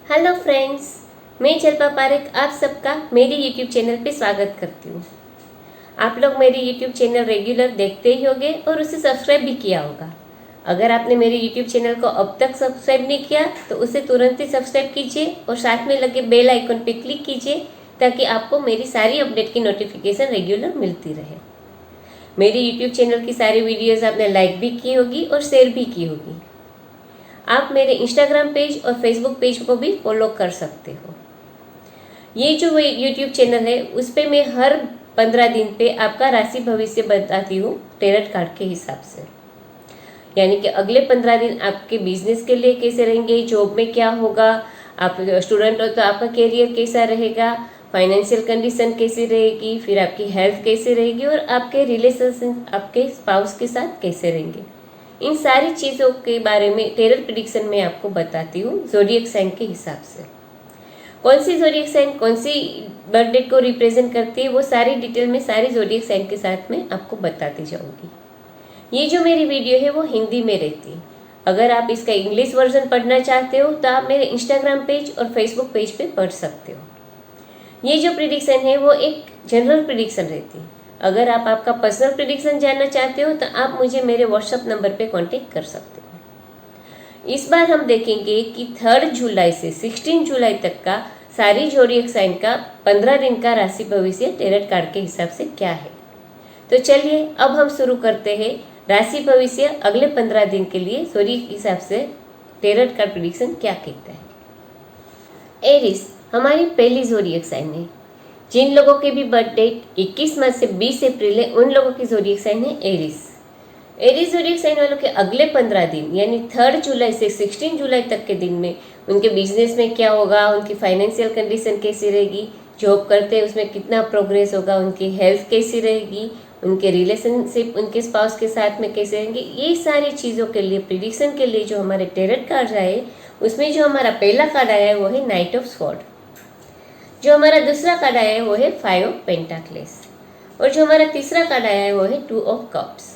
Hello friends, मैं जल्पा पारेख आप सबका मेरे यूट्यूब चैनल पे स्वागत करती हूँ। आप लोग मेरे यूट्यूब चैनल रेगुलर देखते ही होंगे और उसे सब्सक्राइब भी किया होगा। अगर आपने मेरे यूट्यूब चैनल को अब तक सब्सक्राइब नहीं किया तो उसे तुरंत ही सब्सक्राइब कीजिए और साथ में लगे बेल आइकन पे क्लिक कीजिए ताकि आपको मेरी सारी अपडेट की नोटिफिकेशन रेगुलर मिलती रहे। मेरे यूट्यूब चैनल की सारी वीडियोज़ आपने लाइक भी की होगी और शेयर भी की होगी। आप मेरे इंस्टाग्राम पेज और फेसबुक पेज को भी फॉलो कर सकते हो। ये जो यूट्यूब चैनल है उस पर मैं हर 15 दिन पे आपका राशि भविष्य बताती हूँ टेरट कार्ड के हिसाब से। यानी कि अगले 15 दिन आपके बिजनेस के लिए कैसे रहेंगे, जॉब में क्या होगा, आप स्टूडेंट हो तो आपका करियर कैसा रहेगा, फाइनेंशियल कंडीशन कैसी रहेगी, फिर आपकी हेल्थ कैसी रहेगी और आपके रिलेशन आपके स्पाउस के साथ कैसे रहेंगे। इन सारी चीज़ों के बारे में टेरर प्रेडिक्शन में आपको बताती हूँ ज़ोडिएक साइन के हिसाब से। कौन सी ज़ोडिएक साइन कौन सी बर्थ डेट को रिप्रेजेंट करती है वो सारी डिटेल में सारी ज़ोडिएक साइन के साथ में आपको बताती जाऊँगी। ये जो मेरी वीडियो है वो हिंदी में रहती है। अगर आप इसका इंग्लिश वर्जन पढ़ना चाहते हो तो आप मेरे इंस्टाग्राम पेज और फेसबुक पेज पे पढ़ सकते हो। ये जो प्रेडिक्शन है वो एक जनरल प्रेडिक्शन रहती है। अगर आप आपका पर्सनल प्रेडिक्शन जानना चाहते हो तो आप मुझे मेरे व्हाट्सएप नंबर पे कांटेक्ट कर सकते हो। इस बार हम देखेंगे कि 3 जुलाई से 16 जुलाई तक का सारी ज़ोडिएक साइन का 15 दिन का राशि भविष्य टेरट कार्ड के हिसाब से क्या है। तो चलिए अब हम शुरू करते हैं राशि भविष्य अगले 15 दिन के लिए ज़ोडिएक के हिसाब से टेरट कार्ड प्रेडिक्शन क्या कहता है। एरिस हमारी पहली ज़ोडिएक साइन है। जिन लोगों के भी बर्थ डेट 21 मार्च से 20 अप्रैल है उन लोगों की ज़ोडिएक साइन है एरिस। एरिस ज़ोडिएक साइन वालों के अगले 15 दिन यानी 3 जुलाई से 16 जुलाई तक के दिन में उनके बिजनेस में क्या होगा, उनकी फाइनेंशियल कंडीशन कैसी रहेगी, जॉब करते हैं उसमें कितना प्रोग्रेस होगा, उनकी हेल्थ कैसी रहेगी, उनके रिलेशनशिप उनके स्पाउस के साथ में कैसे रहेंगे। ये सारी चीज़ों के लिए प्रेडिक्शन के लिए जो हमारे टेरट कार्ड आए उसमें जो हमारा पहला कार्ड आया है वो है नाइट ऑफ स्वॉर्ड। जो हमारा दूसरा कार्ड आया है वो है 5 ऑफ पेंटाक्लेस और जो हमारा तीसरा कार्ड आया है वो है 2 ऑफ कप्स।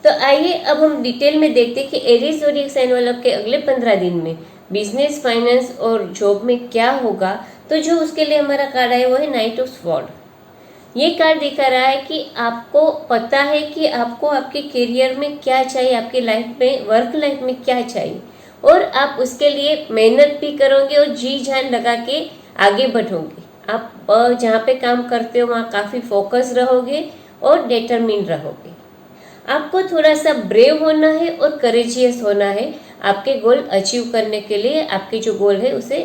तो आइए अब हम डिटेल में देखते हैं कि एरिस ज़ोडिएक साइन वालों के अगले 15 दिन में बिजनेस, फाइनेंस और जॉब में क्या होगा। तो जो उसके लिए हमारा कार्ड आया वो है नाइट ऑफ स्वॉर्ड। ये कार्ड दिखा रहा है कि आपको पता है कि आपको आपके करियर में क्या चाहिए, आपकी लाइफ में, वर्क लाइफ में क्या चाहिए और आप उसके लिए मेहनत भी करोगे और जी जान लगा के आगे बढ़ोगे। आप जहाँ पे काम करते हो वहाँ काफ़ी फोकस रहोगे और डिटरमिन रहोगे। आपको थोड़ा सा ब्रेव होना है और करेजियस होना है आपके गोल अचीव करने के लिए, आपके जो गोल है उसे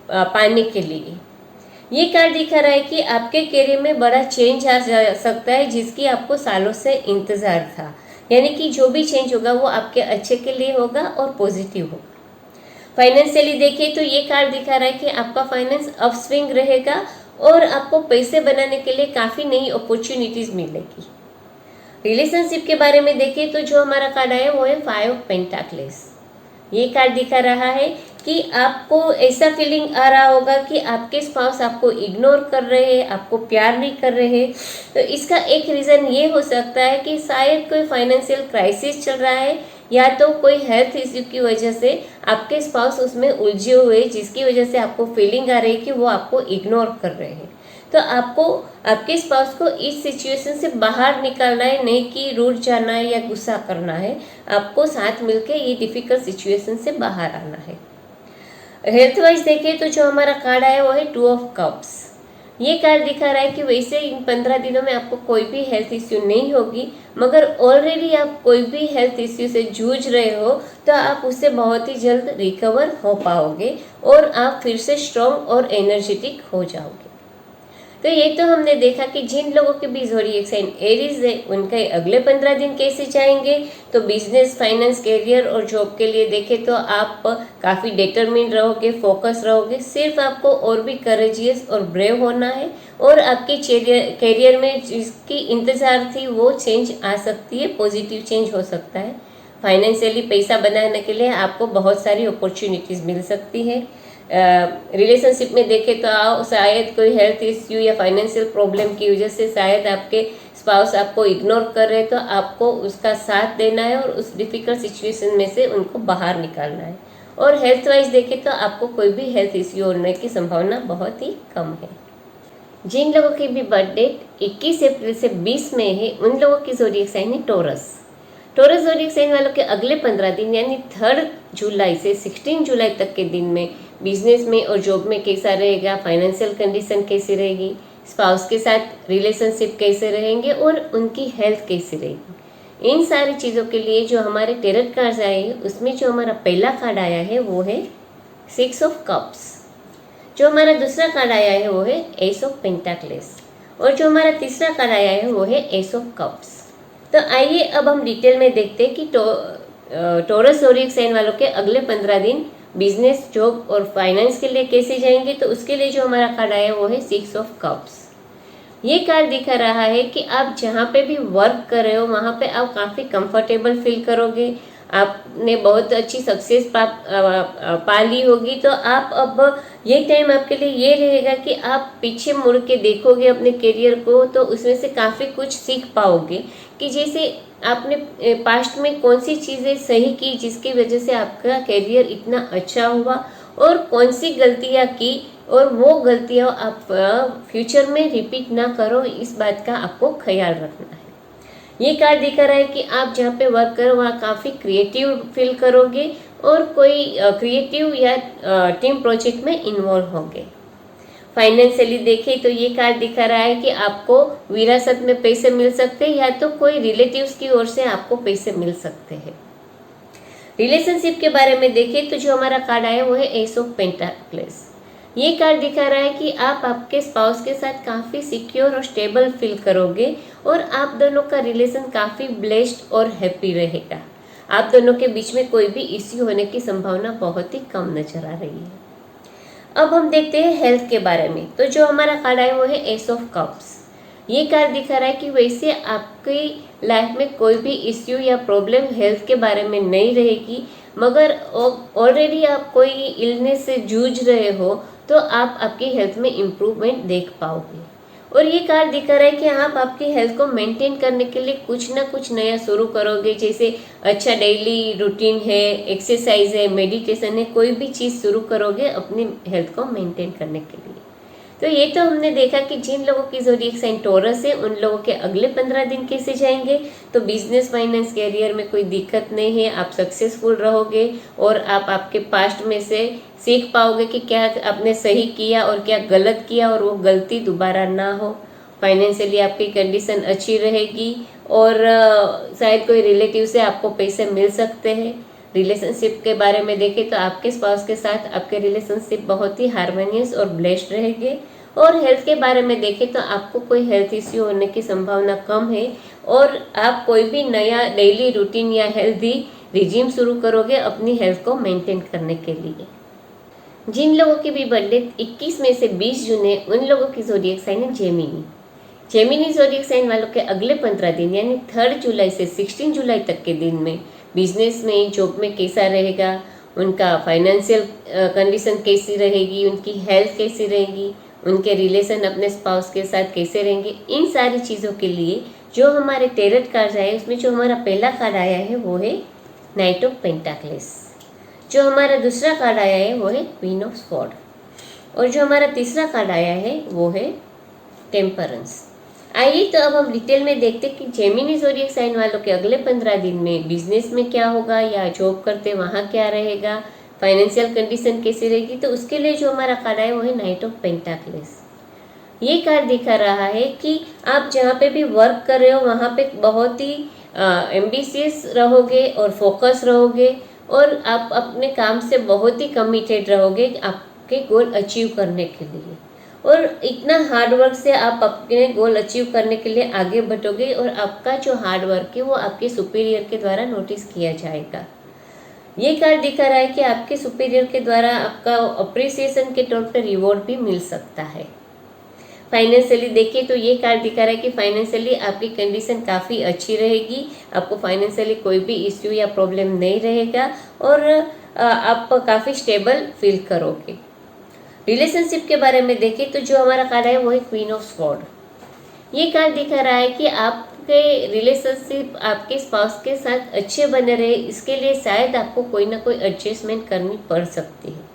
पाने के लिए। ये कार्ड दिखा रहा है कि आपके करियर में बड़ा चेंज आ सकता है जिसकी आपको सालों से इंतज़ार था। यानी कि जो भी चेंज होगा वो आपके अच्छे के लिए होगा और पॉजिटिव होगा। फाइनेंशियली देखें तो ये कार्ड दिखा रहा है कि आपका फाइनेंस अपस्विंग रहेगा और आपको पैसे बनाने के लिए काफ़ी नई अपॉर्चुनिटीज़ मिलेगी। रिलेशनशिप के बारे में देखें तो जो हमारा कार्ड आया वो है 5 ऑफ पेंटाक्लेस। ये कार्ड दिखा रहा है कि आपको ऐसा फीलिंग आ रहा होगा कि आपके स्पाउस आपको इग्नोर कर रहे हैं, आपको प्यार नहीं कर रहे हैं। तो इसका एक रीज़न ये हो सकता है कि शायद कोई फाइनेंशियल क्राइसिस चल रहा है या तो कोई हेल्थ इश्यू की वजह से आपके स्पाउस उसमें उलझे हुए, जिसकी वजह से आपको फीलिंग आ रही है कि वो आपको इग्नोर कर रहे हैं। तो आपको आपके स्पाउस को इस सिचुएशन से बाहर निकालना है, नहीं कि रूठ जाना है या गुस्सा करना है। आपको साथ मिलकर ये डिफिकल्ट सिचुएशन से बाहर आना है। हेल्थ वाइज देखें तो जो हमारा कार्ड आया वो है 2 ऑफ कप्स। ये कार्ड दिखा रहा है कि वैसे इन 15 दिनों में आपको कोई भी हेल्थ इश्यू नहीं होगी, मगर ऑलरेडी आप कोई भी हेल्थ इश्यू से जूझ रहे हो तो आप उससे बहुत ही जल्द रिकवर हो पाओगे और आप फिर से स्ट्रॉन्ग और एनर्जेटिक हो जाओगे। तो ये तो हमने देखा कि जिन लोगों के भी ज़ोडिएक साइन एरीज है उनके अगले 15 दिन कैसे जाएंगे। तो बिजनेस, फाइनेंस, करियर और जॉब के लिए देखें तो आप काफ़ी डिटरमिन रहोगे, फोकस रहोगे। सिर्फ आपको और भी करेजियस और ब्रेव होना है और आपके करियर में जिसकी इंतज़ार थी वो चेंज आ सकती है, पॉजिटिव चेंज हो सकता है। फाइनेंशियली पैसा बनाने के लिए आपको बहुत सारी अपॉर्चुनिटीज़ मिल सकती है। रिलेशनशिप में देखें तो शायद कोई हेल्थ इश्यू या फाइनेंशियल प्रॉब्लम की वजह से शायद आपके स्पाउस आपको इग्नोर कर रहे हैं, तो आपको उसका साथ देना है और उस डिफ़िकल्ट सिचुएशन में से उनको बाहर निकालना है। और हेल्थ वाइज देखें तो आपको कोई भी हेल्थ इश्यू होने की संभावना बहुत ही कम है। जिन लोगों की भी बर्थडे 21 अप्रैल से 20 मई है, उन लोगों की ज़ोडिएक साइन है टॉरस। टॉरस ज़ोडिएक साइन वालों के अगले 15 दिन यानी 3 जुलाई से 16 जुलाई तक के दिन में बिजनेस में और जॉब में कैसा रहेगा, फाइनेंशियल कंडीशन कैसी रहेगी, स्पाउस के साथ रिलेशनशिप कैसे रहेंगे और उनकी हेल्थ कैसी रहेगी। इन सारी चीज़ों के लिए जो हमारे टेरट कार्ड्स आए हैं उसमें जो हमारा पहला कार्ड आया है वो है 6 ऑफ कप्स। जो हमारा दूसरा कार्ड आया है वो है एस ऑफ पेंटाक्लेस और जो हमारा तीसरा कार्ड आया है वो है एस ऑफ कप्स। तो आइए अब हम डिटेल में देखते हैं कि टॉरस ज़ोडिएक साइन वालों के अगले 15 दिन बिजनेस, जॉब और फाइनेंस के लिए कैसे जाएंगे। तो उसके लिए जो हमारा कार्ड आया है वो है 6 ऑफ कप्स। ये कार्ड दिखा रहा है कि आप जहाँ पे भी वर्क कर रहे हो वहाँ पे आप काफ़ी कंफर्टेबल फील करोगे, आपने बहुत अच्छी सक्सेस पा ली होगी। तो आप अब ये टाइम आपके लिए ये रहेगा कि आप पीछे मुड़ के देखोगे अपने करियर को, तो उसमें से काफ़ी कुछ सीख पाओगे कि जैसे आपने पास्ट में कौन सी चीज़ें सही की जिसकी वजह से आपका करियर इतना अच्छा हुआ और कौन सी गलतियाँ की और वो गलतियाँ आप फ्यूचर में रिपीट ना करो, इस बात का आपको ख्याल रखना है। ये कार्ड दिखा रहा है कि आप जहाँ पे वर्क करो वहाँ काफ़ी क्रिएटिव फील करोगे और कोई क्रिएटिव या टीम प्रोजेक्ट में इन्वॉल्व होंगे। फाइनेंशियली देखें तो ये कार्ड दिखा रहा है कि आपको विरासत में पैसे मिल सकते हैं या तो कोई रिलेटिव्स की ओर से आपको पैसे मिल सकते हैं। रिलेशनशिप के बारे में देखें तो जो हमारा कार्ड आया वो है एस ऑफ पेंटाक्लेस। ये कार्ड दिखा रहा है कि आप आपके स्पाउस के साथ काफ़ी सिक्योर और स्टेबल फील करोगे और आप दोनों का रिलेशन काफ़ी ब्लेस्ड और हैप्पी रहेगा। आप दोनों के बीच में कोई भी इश्यू होने की संभावना बहुत ही कम नजर आ रही है। अब हम देखते हैं हेल्थ के बारे में। तो जो हमारा कार्ड आया वो है एस ऑफ कप्स। ये कार्ड दिखा रहा है कि वैसे आपकी लाइफ में कोई भी इश्यू या प्रॉब्लम हेल्थ के बारे में नहीं रहेगी, मगर ऑलरेडी आप कोई इलनेस से जूझ रहे हो तो आप आपकी हेल्थ में इम्प्रूवमेंट देख पाओगे। और ये कार्ड दिखा रहा है कि आप आपकी हेल्थ को मेंटेन करने के लिए कुछ ना कुछ नया शुरू करोगे, जैसे अच्छा डेली रूटीन है, एक्सरसाइज है, मेडिटेशन है, कोई भी चीज़ शुरू करोगे अपनी हेल्थ को मेंटेन करने के लिए। तो ये तो हमने देखा कि जिन लोगों की ज़ोडिएक साइन टॉरस है उन लोगों के अगले 15 दिन कैसे जाएंगे। तो बिजनेस, फाइनेंस, कैरियर में कोई दिक्कत नहीं है, आप सक्सेसफुल रहोगे और आप आपके पास्ट में से सीख पाओगे कि क्या आपने सही किया और क्या गलत किया और वो गलती दोबारा ना हो। फाइनेंशियली आपकी कंडीशन अच्छी रहेगी और शायद कोई रिलेटिव से आपको पैसे मिल सकते हैं। रिलेशनशिप के बारे में देखें तो आपके स्पाउस के साथ आपके रिलेशनशिप बहुत ही हार्मोनियस और ब्लेस्ड रहेंगे। और हेल्थ के बारे में देखें तो आपको कोई हेल्थ इश्यू होने की संभावना कम है और आप कोई भी नया डेली रूटीन या हेल्दी रिजीम शुरू करोगे अपनी हेल्थ को मेंटेन करने के लिए। जिन लोगों की भी बर्थडे 21 मई से 20 जून है उन लोगों की ज़ोडिएक साइन है जेमिनी। जेमिनी ज़ोडिएक साइन वालों के अगले 15 दिन यानी 3 जुलाई से 16 जुलाई तक के दिन में बिजनेस में, जॉब में कैसा रहेगा, उनका फाइनेंशियल कंडीशन कैसी रहेगी, उनकी हेल्थ कैसी रहेगी, उनके रिलेशन अपने स्पाउस के साथ कैसे रहेंगे, इन सारी चीज़ों के लिए जो हमारे टेरट कार्ड आए उसमें जो हमारा पहला कार्ड आया है वो है नाइट ऑफ पेंटाक्लेस। जो हमारा दूसरा कार्ड आया है वो है क्वीन ऑफ स्वॉर्ड और जो हमारा तीसरा कार्ड आया है वो है टेम्परेंस। आइए तो अब हम डिटेल में देखते हैं कि जेमिनी ज़ोडिएक साइन वालों के अगले 15 दिन में बिजनेस में क्या होगा या जॉब करते वहाँ क्या रहेगा, फाइनेंशियल कंडीशन कैसी रहेगी। तो उसके लिए जो हमारा कार्ड है वो है नाइट ऑफ पेंटाक्लेस। ये कार्ड दिखा रहा है कि आप जहाँ पे भी वर्क कर रहे हो वहाँ पे बहुत ही एम्बिशियस रहोगे और फोकस रहोगे और आप अपने काम से बहुत ही कमिटेड रहोगे आपके गोल अचीव करने के लिए। और इतना हार्ड वर्क से आप अपने गोल अचीव करने के लिए आगे बढ़ोगे और आपका जो हार्ड वर्क है वो आपके सुपीरियर के द्वारा नोटिस किया जाएगा। ये कार्ड दिखा रहा है कि आपके सुपीरियर के द्वारा आपका अप्रिसिएशन के तौर पर रिवॉर्ड भी मिल सकता है। फाइनेंशियली देखिए तो ये कार्ड दिखा रहा है कि फाइनेंशियली आपकी कंडीशन काफ़ी अच्छी रहेगी, आपको फाइनेंशियली कोई भी इश्यू या प्रॉब्लम नहीं रहेगा और आप काफ़ी स्टेबल फील करोगे। रिलेशनशिप के बारे में देखें तो जो हमारा कार्ड है वो है क्वीन ऑफ स्वॉर्ड। ये कार्ड दिखा रहा है कि आपके के रिलेशनशिप आपके स्पाउस के साथ अच्छे बने रहे, इसके लिए शायद आपको कोई ना कोई एडजस्टमेंट करनी पड़ सकती है।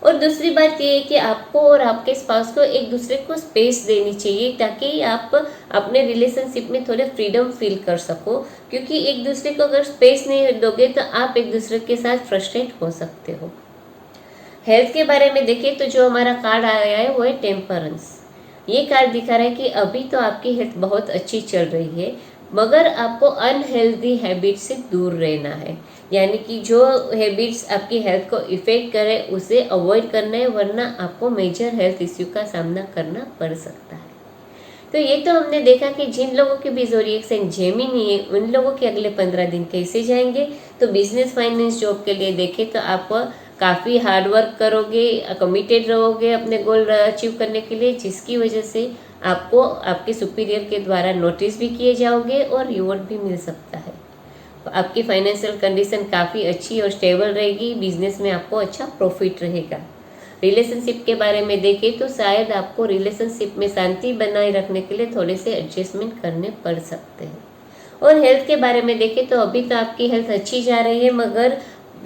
और दूसरी बात ये है कि आपको और आपके स्पाउस को एक दूसरे को स्पेस देनी चाहिए, ताकि आप अपने रिलेशनशिप में थोड़े फ्रीडम फील कर सको, क्योंकि एक दूसरे को अगर स्पेस नहीं दोगे तो आप एक दूसरे के साथ फ्रस्ट्रेट हो सकते हो। हेल्थ के बारे में देखें तो जो हमारा कार्ड आया है वो है टेम्परेंस। ये कार्ड दिखा रहा है कि अभी तो आपकी हेल्थ बहुत अच्छी चल रही है, मगर आपको अनहेल्दी हैबिट से दूर रहना है, यानी कि जो हैबिट्स आपकी हेल्थ को इफेक्ट करे उसे अवॉइड करना है, वरना आपको मेजर हेल्थ इश्यू का सामना करना पड़ सकता है। तो ये तो हमने देखा कि जिन लोगों के भी ज़ोडिएक साइन जेमिनी है उन लोगों के अगले 15 दिन कैसे जाएंगे। तो बिजनेस, फाइनेंस, जॉब के लिए देखें तो आप काफ़ी हार्ड वर्क करोगे, कमिटेड रहोगे अपने गोल अचीव करने के लिए, जिसकी वजह से आपको आपके सुपीरियर के द्वारा नोटिस भी किए जाओगे और रिवॉर्ड भी मिल सकता है। आपकी फाइनेंशियल कंडीशन काफ़ी अच्छी और स्टेबल रहेगी, बिजनेस में आपको अच्छा प्रॉफिट रहेगा। रिलेशनशिप के बारे में देखें तो शायद आपको रिलेशनशिप में शांति बनाए रखने के लिए थोड़े से एडजस्टमेंट करने पड़ सकते हैं। और हेल्थ के बारे में देखें तो अभी तो आपकी हेल्थ अच्छी जा रही है, मगर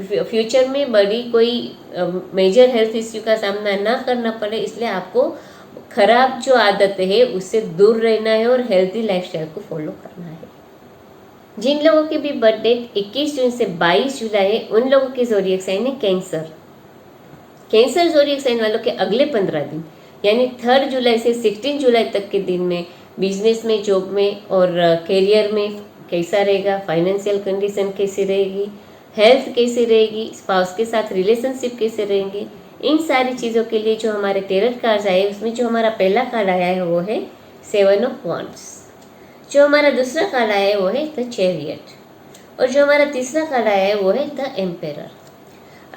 फ्यूचर में बड़ी कोई मेजर हेल्थ इश्यू का सामना ना करना पड़े, इसलिए आपको खराब जो आदत है उससे दूर रहना है और हेल्थी लाइफस्टाइल को फॉलो करना है। जिन लोगों की भी बर्थडे 21 जून से 22 जुलाई है उन लोगों की ज़ोडिएक साइन है कैंसर। कैंसर ज़ोडिएक साइन वालों के अगले 15 दिन यानी 3 जुलाई से 16 जुलाई तक के दिन में बिजनेस में, जॉब में और करियर में कैसा रहेगा, फाइनेंशियल कंडीशन कैसी रहेगी, हेल्थ कैसी रहेगी, स्पाउस के साथ रिलेशनशिप कैसे रहेंगे, इन सारी चीज़ों के लिए जो हमारे टेरट कार्ड्स आए उसमें जो हमारा पहला कार्ड आया है वो है 7 ऑफ वांड्स। जो हमारा दूसरा कार्ड आया है वो है द चैरियट और जो हमारा तीसरा कार्ड आया है वो है द एम्पेरर।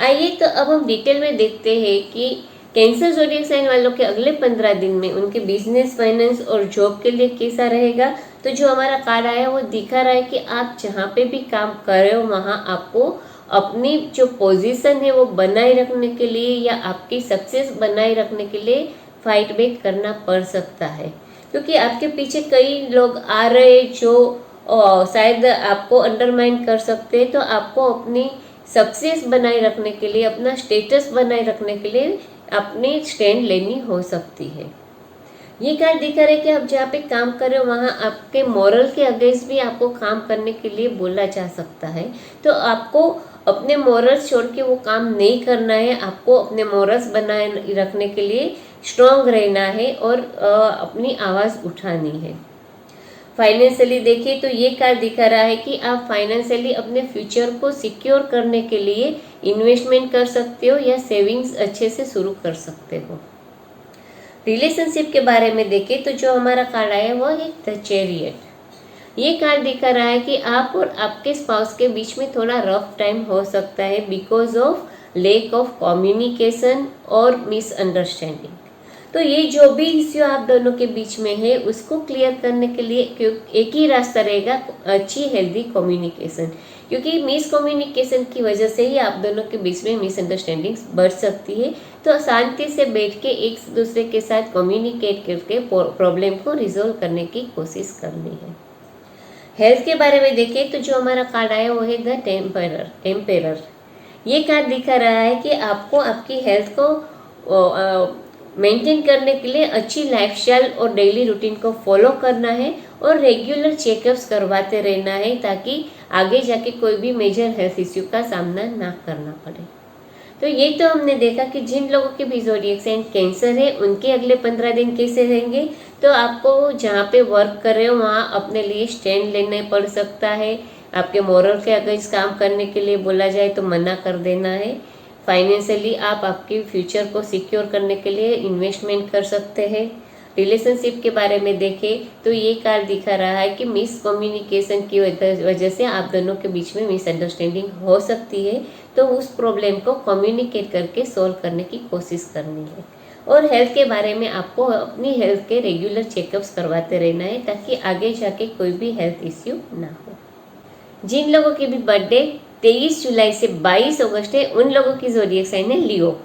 आइए तो अब हम डिटेल में देखते हैं कि कैंसर ज़ोडिएक साइन वालों के अगले 15 दिन में उनके बिजनेस, फाइनेंस और जॉब के लिए कैसा रहेगा। तो जो हमारा कार्ड आया वो दिखा रहा है कि आप जहाँ पे भी काम कर रहे हो वहाँ आपको अपनी जो पोजीशन है वो बनाए रखने के लिए या आपकी सक्सेस बनाए रखने के लिए फाइट बैक करना पड़ सकता है, क्योंकि आपके पीछे कई लोग आ रहे जो शायद आपको अंडरमाइन कर सकते हैं। तो आपको अपनी सक्सेस बनाए रखने के लिए, अपना स्टेटस बनाए रखने के लिए अपनी स्टैंड लेनी हो सकती है। ये कार्ड दिखा रहा है कि आप जहाँ पे काम कर रहे हो वहाँ आपके मॉरल के अगेंस्ट भी आपको काम करने के लिए बोला जा सकता है। तो आपको अपने मॉरल्स छोड़ के वो काम नहीं करना है, आपको अपने मॉरल्स बनाए रखने के लिए स्ट्रॉन्ग रहना है और अपनी आवाज़ उठानी है। फाइनेंशियली देखिए तो ये कार्ड दिखा रहा है कि आप फाइनेंशियली अपने फ्यूचर को सिक्योर करने के लिए इन्वेस्टमेंट कर सकते हो या सेविंग्स अच्छे से शुरू कर सकते हो। रिलेशनशिप के बारे में देखें तो जो हमारा कार्ड आया वो है द चैरियट। ये कार्ड दिखा रहा है कि आप और आपके स्पाउस के बीच में थोड़ा रफ टाइम हो सकता है because of lack of communication और मिसअंडरस्टैंडिंग। तो ये जो भी इश्यू आप दोनों के बीच में है उसको क्लियर करने के लिए एक ही रास्ता रहेगा, अच्छी हेल्दी कम्युनिकेशन, क्योंकि मिस कम्युनिकेशन की वजह से ही आप दोनों के बीच में मिसअंडरस्टैंडिंग्स बढ़ सकती है। तो शांति से बैठ के एक दूसरे के साथ कम्युनिकेट करके प्रॉब्लम को रिजोल्व करने की कोशिश करनी है। हेल्थ के बारे में देखें तो जो हमारा कार्ड आया वो है द एम्पेरर। ये कार्ड दिखा रहा है कि आपको आपकी हेल्थ को मेंटेन करने के लिए अच्छी लाइफस्टाइल और डेली रूटीन को फॉलो करना है और रेगुलर चेकअप्स करवाते रहना है, ताकि आगे जाके कोई भी मेजर हेल्थ इश्यू का सामना ना करना पड़े। तो ये तो हमने देखा कि जिन लोगों के भी ज़ोडिएक साइन कैंसर है उनके अगले 15 दिन कैसे रहेंगे। तो आपको जहाँ पे वर्क कर रहे हो वहाँ अपने लिए स्टैंड लेने पड़ सकता है, आपके मोरल के अगेंस्ट काम करने के लिए बोला जाए तो मना कर देना है। फाइनेंशियली आप आपके फ्यूचर को सिक्योर करने के लिए इन्वेस्टमेंट कर सकते हैं। रिलेशनशिप के बारे में देखें तो ये कार्ड दिखा रहा है कि मिस कम्युनिकेशन की वजह से आप दोनों के बीच में मिसअंडरस्टैंडिंग हो सकती है, तो उस प्रॉब्लम को कम्युनिकेट करके सॉल्व करने की कोशिश करनी है। और हेल्थ के बारे में आपको अपनी हेल्थ के रेगुलर चेकअप्स करवाते रहना है, ताकि आगे जाके कोई भी हेल्थ इश्यू ना हो। जिन लोगों की भी बर्थडे 23 जुलाई से 22 अगस्त है उन लोगों की ज़ोडिएक साइन है लियो।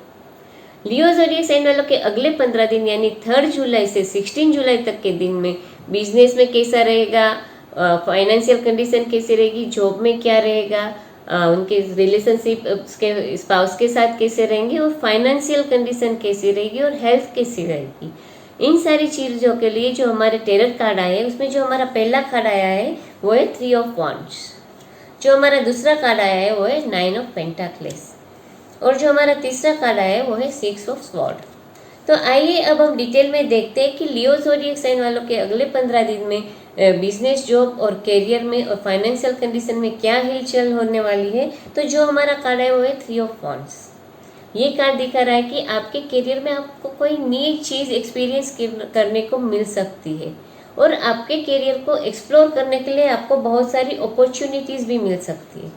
लियो ज़ोडिएक साइन वालों के अगले 15 दिन यानी 3 जुलाई से 16 जुलाई तक के दिन में बिजनेस में कैसा रहेगा, फाइनेंशियल कंडीशन कैसी रहेगी, जॉब में क्या रहेगा, उनके रिलेशनशिप के स्पाउस के साथ कैसे रहेंगे, और फाइनेंशियल कंडीशन कैसी रहेगी, और हेल्थ कैसी रहेगी। इन सारी चीज़ों के लिए जो हमारे टेरर कार्ड आए हैं उसमें जो हमारा पहला कार्ड आया है वो है 3 ऑफ वॉन्ड्स, जो हमारा दूसरा कार्ड आया है वो है 9 ऑफ पेंटाक्लेस, और जो हमारा तीसरा कार्ड आया है वो है 6 ऑफ स्वॉर्ड। तो आइए अब हम डिटेल में देखते हैं कि लियो ज़ोडिएक साइन वालों के अगले 15 दिन में बिजनेस, जॉब और करियर में और फाइनेंशियल कंडीशन में क्या हिलचल होने वाली है। तो जो हमारा कार्ड है वो है 3 ऑफ वॉन्ड्स। ये कार्ड दिखा रहा है कि आपके करियर में आपको कोई नई चीज़ एक्सपीरियंस करने को मिल सकती है, और आपके करियर को एक्सप्लोर करने के लिए आपको बहुत सारी अपॉर्चुनिटीज़ भी मिल सकती है।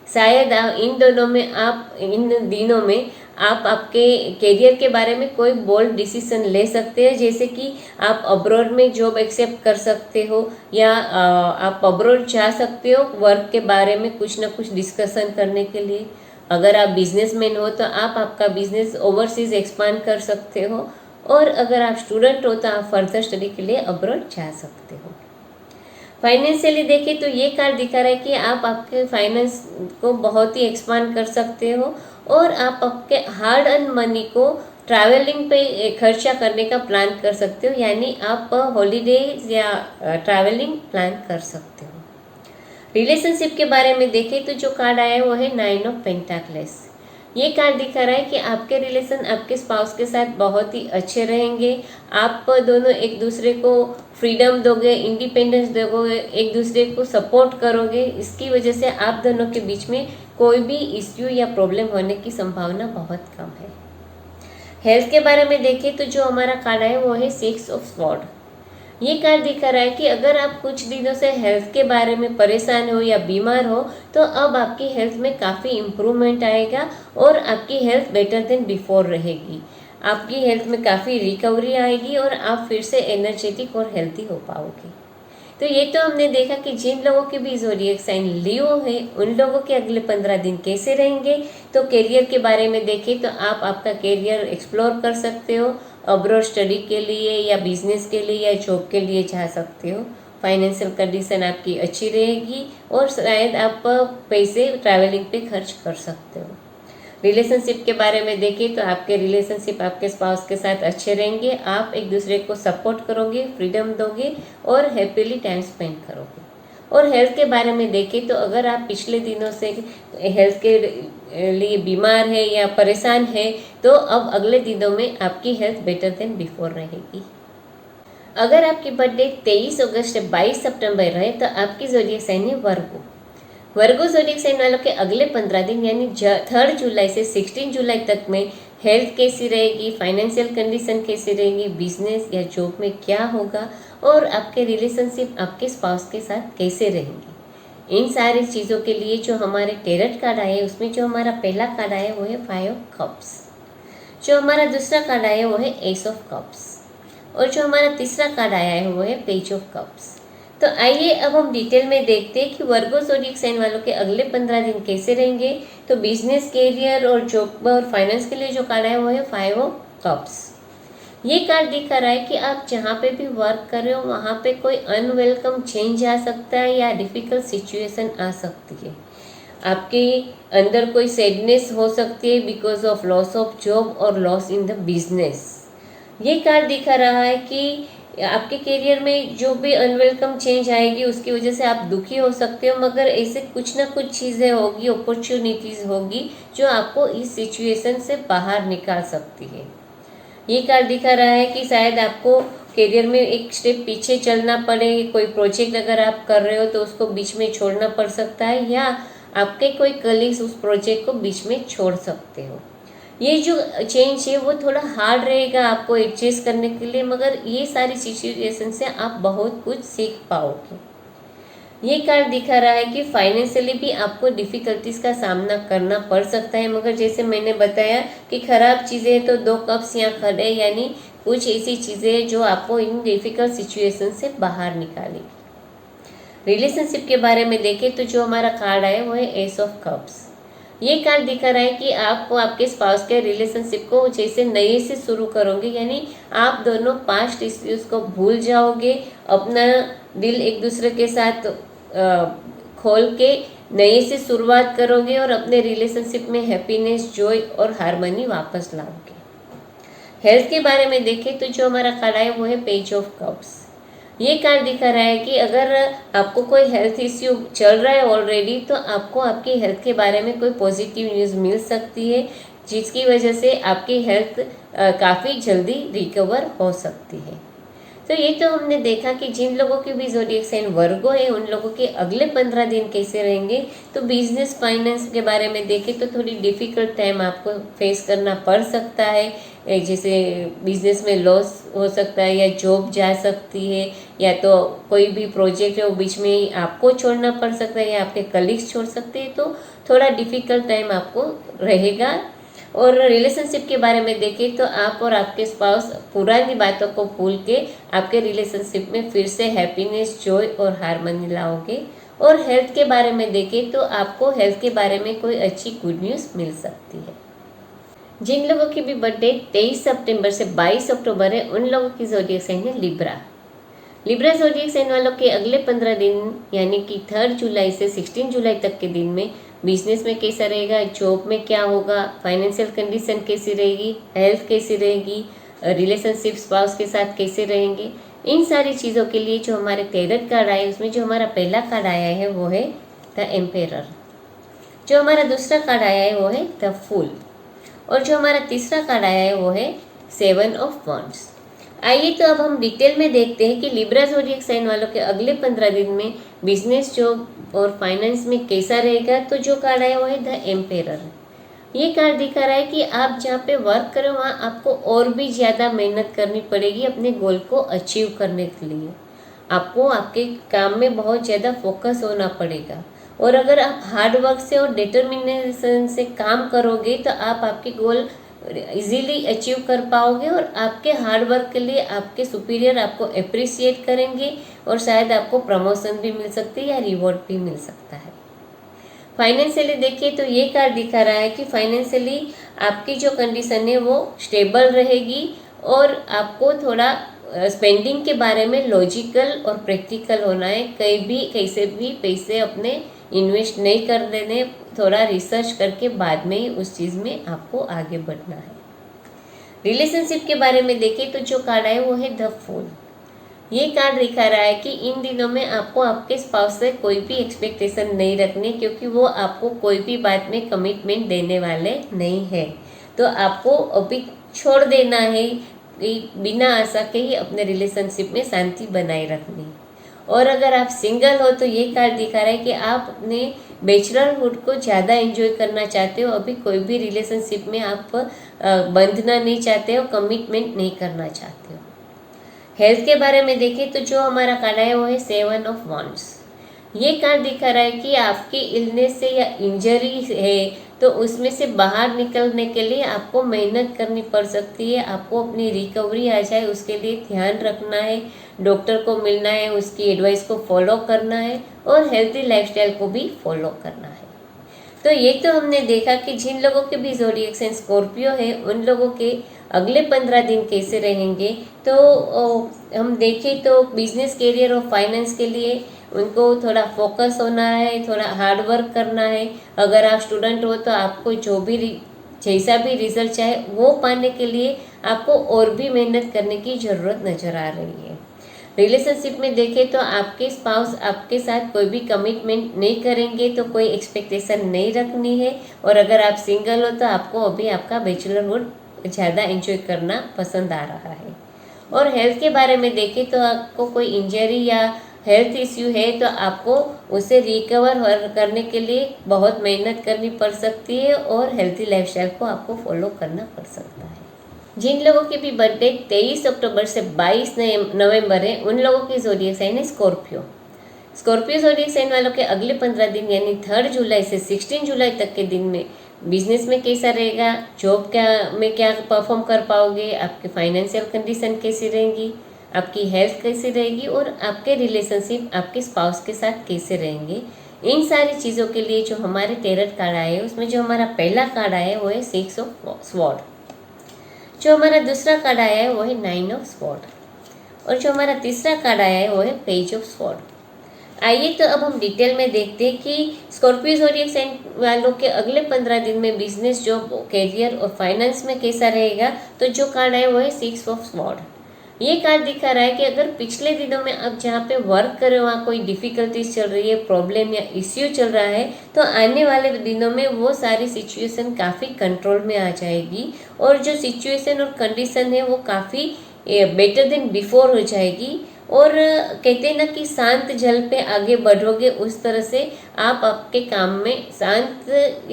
शायद इन दिनों में आप आपके करियर के बारे में कोई बोल्ड डिसीजन ले सकते हैं, जैसे कि आप अब्रॉड में जॉब एक्सेप्ट कर सकते हो, या आप अब्रॉड जा सकते हो वर्क के बारे में कुछ ना कुछ डिस्कशन करने के लिए। अगर आप बिजनेसमैन हो तो आप आपका बिजनेस ओवरसीज एक्सपांड कर सकते हो, और अगर आप स्टूडेंट हो तो आप फर्दर स्टडी के लिए अब्रॉड जा सकते हो। फाइनेंशियली देखें तो ये कार्ड दिखा रहा है कि आप आपके फाइनेंस को बहुत ही एक्सपांड कर सकते हो, और आप आपके हार्ड अर्न मनी को ट्रैवलिंग पे खर्चा करने का प्लान कर सकते हो, यानी आप हॉलीडेज या ट्रैवलिंग प्लान कर सकते हो। रिलेशनशिप के बारे में देखें तो जो कार्ड आया है वो है 9 ऑफ पेंटाक्लेस। ये कार्ड दिखा रहा है कि आपके रिलेशन आपके स्पाउस के साथ बहुत ही अच्छे रहेंगे। आप दोनों एक दूसरे को फ्रीडम दोगे, इंडिपेंडेंस दोगे, एक दूसरे को सपोर्ट करोगे। इसकी वजह से आप दोनों के बीच में कोई भी इश्यू या प्रॉब्लम होने की संभावना बहुत कम है। हेल्थ के बारे में देखें तो जो हमारा कार्ड है वो है 6 ऑफ स्वॉर्ड। ये कार्ड दिखा रहा है कि अगर आप कुछ दिनों से हेल्थ के बारे में परेशान हो या बीमार हो तो अब आपकी हेल्थ में काफ़ी इम्प्रूवमेंट आएगा, और आपकी हेल्थ बेटर देन बिफोर रहेगी। आपकी हेल्थ में काफ़ी रिकवरी आएगी, और आप फिर से एनर्जेटिक और हेल्थी हो पाओगे। तो ये तो हमने देखा कि जिन लोगों के भी ज़ोडिएक साइन लियो है उन लोगों के अगले 15 दिन कैसे रहेंगे। तो करियर के बारे में देखें तो आप आपका करियर एक्सप्लोर कर सकते हो, अब्रॉड स्टडी के लिए या बिजनेस के लिए या जॉब के लिए जा सकते हो। फाइनेंशियल कंडीशन आपकी अच्छी रहेगी, और शायद आप पैसे ट्रैवलिंग पे खर्च कर सकते हो। रिलेशनशिप के बारे में देखें तो आपके रिलेशनशिप आपके स्पाउस के साथ अच्छे रहेंगे। आप एक दूसरे को सपोर्ट करोगे, फ्रीडम दोगे, और हैप्पीली टाइम स्पेंड करोगे। और हेल्थ के बारे में देखें तो अगर आप पिछले दिनों से हेल्थ के लिए बीमार है या परेशान है तो अब अगले दिनों में आपकी हेल्थ बेटर देन बिफोर रहेगी। अगर आपकी बर्थडे 23 अगस्त से 22 सितंबर रहे तो आपकी ज़ोडिएक साइन है वर्गो ज़ोडिएक साइन वालों के अगले 15 दिन यानी 3 जुलाई से 16 जुलाई तक में हेल्थ कैसी रहेगी, फाइनेंशियल कंडीशन कैसी रहेगी, बिजनेस या जॉब में क्या होगा, और आपके रिलेशनशिप आपके स्पाउस के साथ कैसे रहेंगे। इन सारी चीज़ों के लिए जो हमारे टेरट कार्ड आए उसमें जो हमारा पहला कार्ड आया वो है 5 ऑफ कप्स, जो हमारा दूसरा कार्ड आया वो है एस ऑफ कप्स, और जो हमारा तीसरा कार्ड आया है वो है पेज ऑफ कप्स। तो आइए अब हम डिटेल में देखते हैं कि वर्गो ज़ोडिएक साइन वालों के अगले 15 दिन कैसे रहेंगे। तो बिजनेस, करियर और जॉब और फाइनेंस के लिए जो कार्ड है वो है 5 ऑफ कप्स। ये कार्ड दिखा रहा है कि आप जहाँ पे भी वर्क कर रहे हो वहाँ पे कोई अनवेलकम चेंज आ सकता है या डिफ़िकल्ट सिचुएशन आ सकती है। आपके अंदर कोई सैडनेस हो सकती है because of loss of job और लॉस इन द बिजनेस। ये कार्ड दिखा रहा है कि आपके करियर में जो भी अनवेलकम चेंज आएगी उसकी वजह से आप दुखी हो सकते हो, मगर ऐसे कुछ ना कुछ चीज़ें होगी, अपॉर्चुनिटीज़ होगी जो आपको इस सिचुएशन से बाहर निकाल सकती है। ये कार्ड दिखा रहा है कि शायद आपको करियर में एक स्टेप पीछे चलना पड़े, कोई प्रोजेक्ट अगर आप कर रहे हो तो उसको बीच में छोड़ना पड़ सकता है, या आपके कोई कलीग्स उस प्रोजेक्ट को बीच में छोड़ सकते हो। ये जो चेंज है वो थोड़ा हार्ड रहेगा आपको एडजस्ट करने के लिए, मगर ये सारी सिचुएशन से आप बहुत कुछ सीख पाओगे। ये कार्ड दिखा रहा है कि फाइनेंशियली भी आपको डिफ़िकल्टीज का सामना करना पड़ सकता है, मगर जैसे मैंने बताया कि ख़राब चीज़ें तो 2 कप्स यहाँ खड़े, यानी कुछ ऐसी चीज़ें जो आपको इन डिफ़िकल्ट सिचुएशन से बाहर निकालेगी। रिलेशनशिप के बारे में देखें तो जो हमारा कार्ड है वो है एस ऑफ कप्स। ये कार्ड दिखा रहा है कि आपको आपके स्पाउस के रिलेशनशिप को जैसे नए से शुरू करोगे, यानी आप दोनों पास्ट इश्यूज़ को भूल जाओगे, अपना दिल एक दूसरे के साथ खोल के नए से शुरुआत करोगे और अपने रिलेशनशिप में हैप्पीनेस, जॉय और हार्मनी वापस लाओगे। हेल्थ के बारे में देखें तो जो हमारा कार्ड है वो है पेज ऑफ कप्स। ये कार्ड दिखा रहा है कि अगर आपको कोई हेल्थ इश्यू चल रहा है ऑलरेडी, तो आपको आपकी हेल्थ के बारे में कोई पॉजिटिव न्यूज़ मिल सकती है, जिसकी वजह से आपकी हेल्थ काफ़ी जल्दी रिकवर हो सकती है। तो ये तो हमने देखा कि जिन लोगों की भी ज़ोडिएक साइन वर्गो है उन लोगों के अगले 15 दिन कैसे रहेंगे। तो बिजनेस फाइनेंस के बारे में देखें तो थोड़ी डिफ़िकल्ट टाइम आपको फेस करना पड़ सकता है, जैसे बिजनेस में लॉस हो सकता है या जॉब जा सकती है, या तो कोई भी प्रोजेक्ट है वो बीच में ही आपको छोड़ना पड़ सकता है या आपके कलीग्स छोड़ सकते हैं। तो थोड़ा डिफ़िकल्ट टाइम आपको रहेगा। और रिलेशनशिप के बारे में देखें तो आप और आपके स्पाउस पुरानी बातों को भूल के आपके रिलेशनशिप में फिर से हैप्पीनेस, जॉय और हार्मनी लाओगे। और हेल्थ के बारे में देखें तो आपको हेल्थ के बारे में कोई अच्छी गुड न्यूज़ मिल सकती है। जिन लोगों की भी बर्थडे 23 सितंबर से 22 अक्टूबर है उन लोगों की ज़ोडिएक साइन है लिब्रा। लिब्रा ज़ोडिएक साइन वालों के अगले 15 दिन यानी कि 3 जुलाई से 16 जुलाई तक के दिन में बिजनेस में कैसा रहेगा, जॉब में क्या होगा, फाइनेंशियल कंडीशन कैसी रहेगी, हेल्थ कैसी रहेगी, रिलेशनशिप स्पाउस के साथ कैसे रहेंगे, इन सारी चीज़ों के लिए जो हमारे टैरोट कार्ड आए उसमें जो हमारा पहला कार्ड आया है वो है द एम्पेरर, जो हमारा दूसरा कार्ड आया है वो है द फूल, और जो हमारा तीसरा कार्ड आया है वो है 7 ऑफ वॉन्ड्स। आइए तो अब हम डिटेल में देखते हैं कि लिब्रा ज़ोडिएक साइन वालों के अगले 15 दिन में बिजनेस, जॉब और फाइनेंस में कैसा रहेगा। तो जो कार्ड आया वो है द एम्पेरर। ये कार्ड दिखा रहा है कि आप जहाँ पे वर्क करें वहाँ आपको और भी ज़्यादा मेहनत करनी पड़ेगी अपने गोल को अचीव करने के लिए। आपको आपके काम में बहुत ज़्यादा फोकस होना पड़ेगा, और अगर आप हार्ड वर्क से और डिटर्मिनेशन से काम करोगे तो आप आपके गोल इजीली अचीव कर पाओगे, और आपके हार्ड वर्क के लिए आपके सुपीरियर आपको अप्रिशिएट करेंगे और शायद आपको प्रमोशन भी मिल सकती है या रिवॉर्ड भी मिल सकता है। फाइनेंशियली देखिए तो ये कार्ड दिखा रहा है कि फाइनेंशियली आपकी जो कंडीशन है वो स्टेबल रहेगी, और आपको थोड़ा स्पेंडिंग के बारे में लॉजिकल और प्रैक्टिकल होना है। कहीं भी कैसे भी पैसे अपने इन्वेस्ट नहीं कर देने, थोड़ा रिसर्च करके बाद में ही उस चीज़ में आपको आगे बढ़ना है। रिलेशनशिप के बारे में देखें तो जो कार्ड है वो है द फूल। ये कार्ड दिखा रहा है कि इन दिनों में आपको आपके स्पाउस से कोई भी एक्सपेक्टेशन नहीं रखनी, क्योंकि वो आपको कोई भी बात में कमिटमेंट देने वाले नहीं है। तो आपको अभी छोड़ देना है, बिना आशा के ही अपने रिलेशनशिप में शांति बनाए रखनी। और अगर आप सिंगल हो तो ये कार्ड दिखा रहा है कि आप अपने बैचलरहुड को ज़्यादा एंजॉय करना चाहते हो, अभी कोई भी रिलेशनशिप में आप बंधना नहीं चाहते हो, कमिटमेंट नहीं करना चाहते हो। हेल्थ के बारे में देखें तो जो हमारा कार्ड है वो है 7 ऑफ वॉन्ड्स। ये कार्ड दिखा रहा है कि आपकी इलनेस से या इंजरी है तो उसमें से बाहर निकलने के लिए आपको मेहनत करनी पड़ सकती है। आपको अपनी रिकवरी आ जाए उसके लिए ध्यान रखना है, डॉक्टर को मिलना है, उसकी एडवाइस को फॉलो करना है और हेल्थी लाइफस्टाइल को भी फॉलो करना है। तो ये तो हमने देखा कि जिन लोगों के भी ज़ोडिएक साइन स्कॉर्पियो है उन लोगों के अगले 15 दिन कैसे रहेंगे। तो हम देखें तो बिजनेस, करियर और फाइनेंस के लिए उनको थोड़ा फोकस होना है, थोड़ा हार्ड वर्क करना है। अगर आप स्टूडेंट हो तो आपको जो भी जैसा भी रिजल्ट चाहे वो पाने के लिए आपको और भी मेहनत करने की ज़रूरत नज़र आ रही है। रिलेशनशिप में देखें तो आपके स्पाउस आपके साथ कोई भी कमिटमेंट नहीं करेंगे, तो कोई एक्सपेक्टेशन नहीं रखनी है। और अगर आप सिंगल हो तो आपको अभी आपका बैचलरहुड ज़्यादा एंजॉय करना पसंद आ रहा है। और हेल्थ के बारे में देखें तो आपको कोई इंजरी या हेल्थ इश्यू है तो आपको उसे रिकवर करने के लिए बहुत मेहनत करनी पड़ सकती है और हेल्थी लाइफस्टाइल को आपको फॉलो करना पड़ सकता है। जिन लोगों की भी बर्थडे 23 अक्टूबर से 22 नवंबर है उन लोगों की ज़ोडिएक साइन है स्कॉर्पियो। स्कॉर्पियो ज़ोडिएक साइन वालों के अगले 15 दिन यानी 3 जुलाई से 16 जुलाई तक के दिन में बिजनेस में कैसा रहेगा, जॉब में क्या परफॉर्म कर पाओगे, आपके फाइनेंशियल कंडीशन कैसी रहेंगी, आपकी हेल्थ कैसी रहेगी और आपके रिलेशनशिप आपके स्पाउस के साथ कैसे रहेंगे। इन सारी चीज़ों के लिए जो हमारे टैरोट कार्ड आए उसमें जो हमारा पहला कार्ड आया है वो है 6 ऑफ स्वॉर्ड। जो हमारा दूसरा कार्ड आया है वो है 9 ऑफ स्वॉर्ड। और जो हमारा तीसरा कार्ड आया है वो है पेज ऑफ स्वॉर्ड। आइए तो अब हम डिटेल में देखते हैं कि स्कॉर्पियो ज़ोडिएक साइन वालों के अगले 15 दिन में बिजनेस, जॉब, कैरियर और फाइनेंस में कैसा रहेगा। तो जो कार्ड है वो है 6 ऑफ स्वॉर्ड। ये कार्ड दिखा रहा है कि अगर पिछले दिनों में आप जहाँ पे वर्क कर रहे हो वहाँ कोई डिफिकल्टीज चल रही है, प्रॉब्लम या इश्यू चल रहा है, तो आने वाले दिनों में वो सारी सिचुएशन काफ़ी कंट्रोल में आ जाएगी और जो सिचुएशन और कंडीशन है वो काफ़ी बेटर देन बिफोर हो जाएगी। और कहते हैं ना कि शांत जल पे आगे बढ़ोगे, उस तरह से आप आपके काम में शांत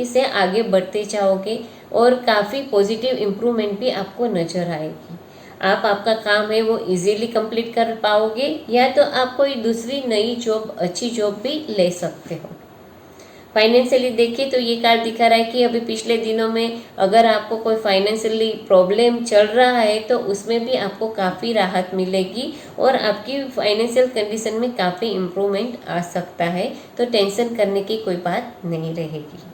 से आगे बढ़ते जाओगे और काफ़ी पॉजिटिव इम्प्रूवमेंट भी आपको नज़र आएगी। आप आपका काम है वो इजीली कंप्लीट कर पाओगे या तो आप कोई दूसरी नई जॉब, अच्छी जॉब भी ले सकते हो। फाइनेंशियली देखिए तो ये कार्ड दिखा रहा है कि अभी पिछले दिनों में अगर आपको कोई फाइनेंशियली प्रॉब्लम चल रहा है तो उसमें भी आपको काफ़ी राहत मिलेगी और आपकी फाइनेंशियल कंडीशन में काफ़ी इम्प्रूवमेंट आ सकता है, तो टेंशन करने की कोई बात नहीं रहेगी।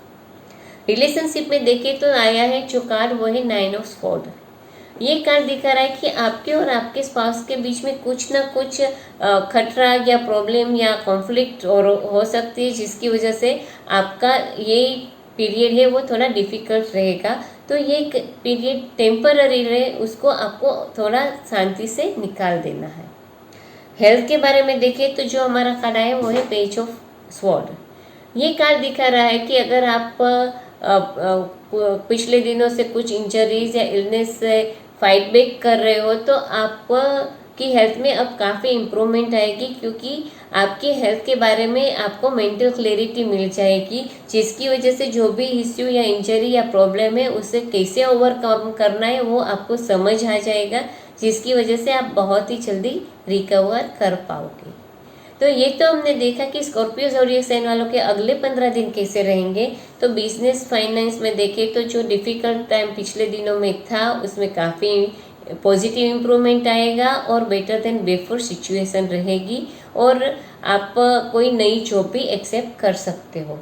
रिलेशनशिप में देखिए तो आया है जो कार्ड वो है 9 ऑफ स्वॉर्ड। ये कार्ड दिखा रहा है कि आपके और आपके स्पाउस के बीच में कुछ ना कुछ खतरा या प्रॉब्लम या कॉन्फ्लिक्ट और हो सकती है, जिसकी वजह से आपका ये पीरियड है वो थोड़ा डिफिकल्ट रहेगा। तो ये पीरियड टेम्पररी रहे, उसको आपको थोड़ा शांति से निकाल देना है। हेल्थ के बारे में देखें तो जो हमारा कार्ड है वो है पेज ऑफ स्वॉर्ड। ये कार्ड दिखा रहा है कि अगर आप पिछले दिनों से कुछ इंजरीज या इलनेस से फाइट बैक कर रहे हो तो आपकी हेल्थ में अब काफ़ी इम्प्रूवमेंट आएगी, क्योंकि आपकी हेल्थ के बारे में आपको मेंटल क्लैरिटी मिल जाएगी, जिसकी वजह से जो भी इश्यू या इंजरी या प्रॉब्लम है उसे कैसे ओवरकम करना है वो आपको समझ आ जाएगा, जिसकी वजह से आप बहुत ही जल्दी रिकवर कर पाओगे। तो ये तो हमने देखा कि स्कॉर्पियो ज़ोडिएक साइन वालों के अगले 15 दिन कैसे रहेंगे। तो बिजनेस, फाइनेंस में देखें तो जो डिफ़िकल्ट टाइम पिछले दिनों में था उसमें काफ़ी पॉजिटिव इम्प्रूवमेंट आएगा और बेटर देन बिफोर सिचुएशन रहेगी और आप कोई नई जॉब भी एक्सेप्ट कर सकते हो।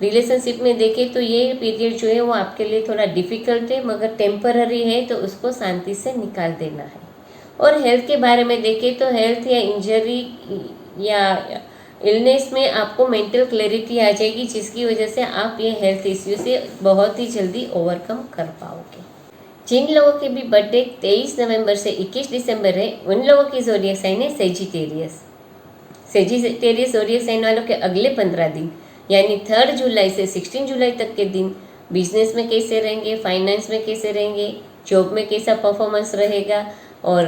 रिलेशनशिप में देखें तो ये पीरियड जो है वो आपके लिए थोड़ा डिफ़िकल्ट है मगर टेम्पररी है, तो उसको शांति से निकाल देना है। और हेल्थ के बारे में देखें तो हेल्थ या इंजरी या इलनेस में आपको मेंटल क्लैरिटी आ जाएगी, जिसकी वजह से आप ये हेल्थ इश्यू से बहुत ही जल्दी ओवरकम कर पाओगे। जिन लोगों की भी बर्थडे 23 नवंबर से 21 दिसंबर है उन लोगों की ज़ोडिएक साइन है सेजिटेरियस। सेजिटेरियस ज़ोडिएक साइन वालों के अगले 15 दिन यानी 3 जुलाई से 16 जुलाई तक के दिन बिजनेस में कैसे रहेंगे, फाइनेंस में कैसे रहेंगे, जॉब में कैसा परफॉर्मेंस रहेगा और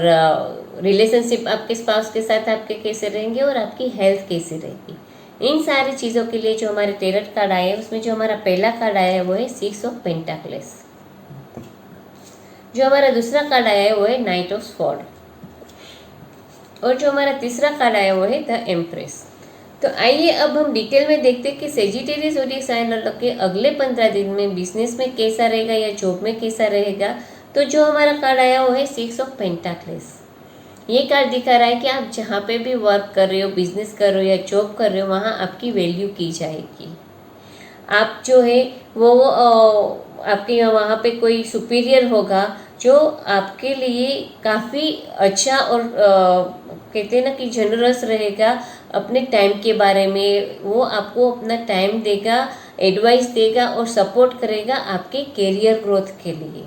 रिलेशनशिप आपके स्पाउस के साथ आपके कैसे रहेंगे और आपकी हेल्थ कैसी रहेगी। इन सारी चीज़ों के लिए जो हमारे टेरट कार्ड आए हैं उसमें जो हमारा पहला कार्ड आया है वो है 6 ऑफ पेंटाक्लेस। जो हमारा दूसरा कार्ड आया है वो है नाइट ऑफ स्वॉर्ड और जो हमारा तीसरा कार्ड आया वो है द एम्प्रेस। तो आइए अब हम डिटेल में देखते हैं कि सेजिटेरियस ज़ोडिएक साइन वालों के अगले 15 दिन में बिजनेस में कैसा रहेगा या जॉब में कैसा रहेगा। तो जो हमारा कार्ड आया वो है 6 ऑफ पेंटाक्लेस। ये कार्ड दिखा रहा है कि आप जहाँ पे भी वर्क कर रहे हो, बिजनेस कर रहे हो या जॉब कर रहे हो, वहाँ आपकी वैल्यू की जाएगी। आप जो है वो आपके वहाँ पे कोई सुपीरियर होगा जो आपके लिए काफ़ी अच्छा और कहते हैं ना कि जनरस रहेगा अपने टाइम के बारे में। वो आपको अपना टाइम देगा, एडवाइस देगा और सपोर्ट करेगा आपके कैरियर ग्रोथ के लिए।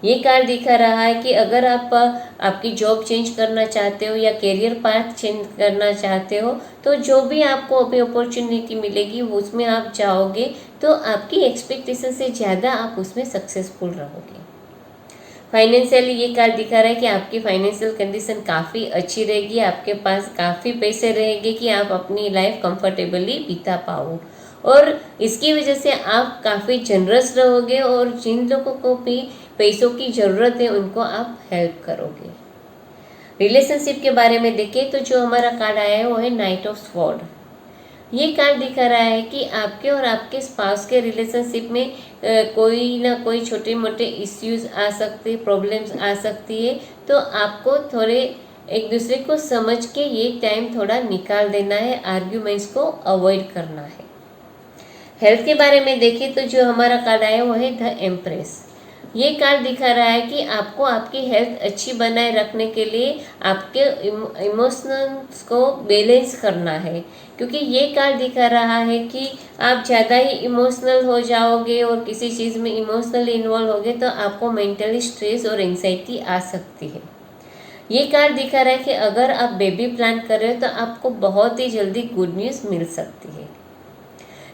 ये कार्ड दिखा रहा है कि अगर आप आपकी जॉब चेंज करना चाहते हो या कैरियर पाथ चेंज करना चाहते हो तो जो भी आपको अभी अपॉर्चुनिटी मिलेगी उसमें आप जाओगे तो आपकी एक्सपेक्टेशन से ज़्यादा आप उसमें सक्सेसफुल रहोगे। फाइनेंशियली ये कार्ड दिखा रहा है कि आपकी फाइनेंशियल कंडीशन काफ़ी अच्छी रहेगी, आपके पास काफ़ी पैसे रहेंगे कि आप अपनी लाइफ कंफर्टेबली बिता पाओ और इसकी वजह से आप काफ़ी जनरस रहोगे और जिन लोगों को भी पैसों की ज़रूरत है उनको आप हेल्प करोगे। रिलेशनशिप के बारे में देखें तो जो हमारा कार्ड आया है वो है नाइट ऑफ स्वॉर्ड। ये कार्ड दिखा रहा है कि आपके और आपके स्पाउस के रिलेशनशिप में कोई ना कोई छोटे मोटे इश्यूज आ सकते, प्रॉब्लम्स आ सकती है, तो आपको थोड़े एक दूसरे को समझ के ये टाइम थोड़ा निकाल देना है, आर्ग्यूमेंट्स को अवॉइड करना है। हेल्थ के बारे में देखें तो जो हमारा कार्ड आया वो है द एम्प्रेस। ये कार्ड दिखा रहा है कि आपको आपकी हेल्थ अच्छी बनाए रखने के लिए आपके इमोशंस को बैलेंस करना है, क्योंकि ये कार्ड दिखा रहा है कि आप ज़्यादा ही इमोशनल हो जाओगे और किसी चीज़ में इमोशनली इन्वॉल्व होगे तो आपको मेंटली स्ट्रेस और एंजाइटी आ सकती है। ये कार्ड दिखा रहा है कि अगर आप बेबी प्लान कर रहे हो तो आपको बहुत ही जल्दी गुड न्यूज़ मिल सकती है।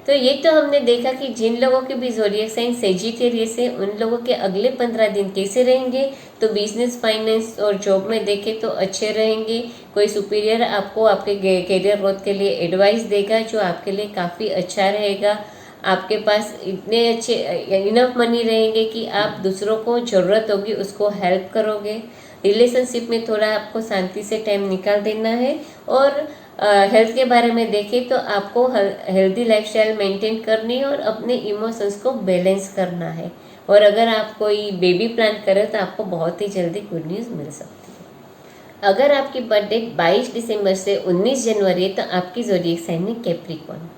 तो ये तो हमने देखा कि जिन लोगों के भी ज़ोडिएक साइन सेजिटेरियस है उन लोगों के अगले 15 दिन कैसे रहेंगे। तो बिजनेस, फाइनेंस और जॉब में देखें तो अच्छे रहेंगे। कोई सुपीरियर आपको आपके कैरियर ग्रोथ के लिए एडवाइस देगा जो आपके लिए काफ़ी अच्छा रहेगा। आपके पास इतने अच्छे इनफ मनी रहेंगे कि आप दूसरों को ज़रूरत होगी उसको हेल्प करोगे। रिलेशनशिप में थोड़ा आपको शांति से टाइम निकाल देना है। और हेल्थ के बारे में देखें तो आपको हेल्दी लाइफस्टाइल मेंटेन करनी है और अपने इमोशंस को बैलेंस करना है। और अगर आप कोई बेबी प्लान करें तो आपको बहुत ही जल्दी गुड न्यूज़ मिल सकती है। अगर आपकी बर्थडे 22 दिसंबर से 19 जनवरी है तो आपकी ज़ोडिएक साइन है कैप्रिकॉर्न।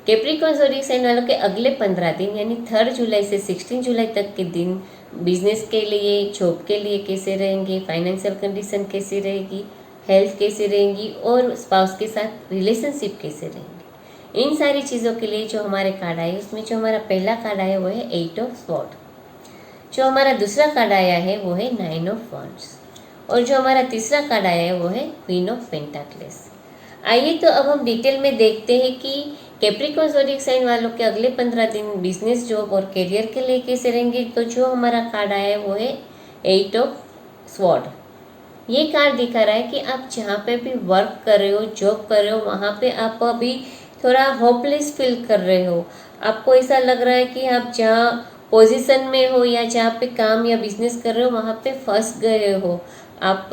कैप्रिकॉर्न ज़ोडिएक साइन वालों के अगले 15 दिन यानी 3 जुलाई से 16 जुलाई तक के दिन बिजनेस के लिए, जॉब के लिए कैसे रहेंगे, फाइनेंशियल कंडीशन कैसी रहेगी, हेल्थ कैसी रहेंगी और स्पाउस के साथ रिलेशनशिप कैसे रहेंगे। इन सारी चीज़ों के लिए जो हमारे कार्ड आए उसमें जो हमारा पहला कार्ड आया वो है 8 ऑफ स्वॉर्ड, जो हमारा दूसरा कार्ड आया है वो है 9 ऑफ वॉन्ड्स और जो हमारा तीसरा कार्ड आया है वो है क्वीन ऑफ पेंटाक्लेस। आइए तो अब हम डिटेल में देखते हैं कि कैप्रिकॉर्न ज़ोडिएक साइन वालों के अगले 15 दिन बिजनेस, जॉब और करियर के लिए कैसे रहेंगे। तो जो हमारा कार्ड आया है वो है 8 ऑफ स्वॉर्ड। ये कार्ड दिखा रहा है कि आप जहाँ पे भी वर्क कर रहे हो, जॉब कर रहे हो, वहाँ पे आप अभी थोड़ा होपलेस फील कर रहे हो। आपको ऐसा लग रहा है कि आप जहाँ पोजीशन में हो या जहाँ पे काम या बिजनेस कर रहे हो वहाँ पे फंस गए हो। आप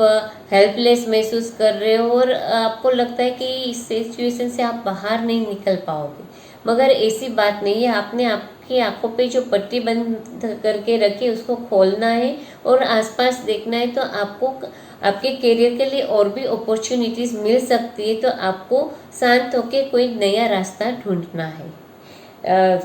हेल्पलेस महसूस कर रहे हो और आपको लगता है कि इस सिचुएशन से आप बाहर नहीं निकल पाओगे, मगर ऐसी बात नहीं है। आपने आपकी आंखों पे जो पट्टी बंद करके रखी है उसको खोलना है और आसपास देखना है। तो आपको आपके करियर के लिए और भी अपॉर्चुनिटीज़ मिल सकती है। तो आपको शांत होकर कोई नया रास्ता ढूंढना है।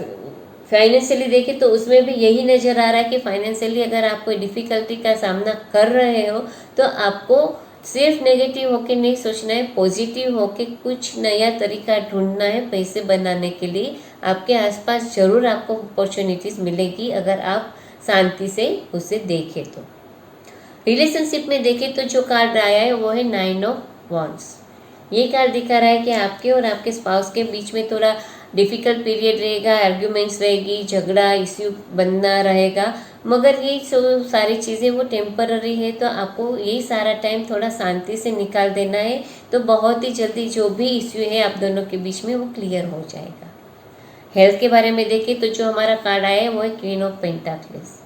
फाइनेंशियली देखें तो उसमें भी यही नज़र आ रहा है कि फाइनेंशियली अगर आप कोई डिफ़िकल्टी का सामना कर रहे हो तो आपको सिर्फ नेगेटिव होके नहीं सोचना है, पॉजिटिव होके कुछ नया तरीका ढूंढना है पैसे बनाने के लिए। आपके आसपास ज़रूर आपको अपॉर्चुनिटीज़ मिलेगी अगर आप शांति से उसे देखें तो। रिलेशनशिप में देखें तो जो कार्ड आया है वो है 9 ऑफ वॉन्ड्स। ये कार्ड दिखा रहा है कि आपके और आपके स्पाउस के बीच में थोड़ा डिफ़िकल्ट पीरियड रहेगा, आर्ग्यूमेंट्स रहेगी, झगड़ा, इश्यू बनना रहेगा, मगर ये सारी चीज़ें वो टेम्पररी है। तो आपको यही सारा टाइम थोड़ा शांति से निकाल देना है। तो बहुत ही जल्दी जो भी इश्यू है आप दोनों के बीच में वो क्लियर हो जाएगा। हेल्थ के बारे में देखें तो जो हमारा कार्ड आया है वो है क्वीन ऑफ पेंटाक्लेस।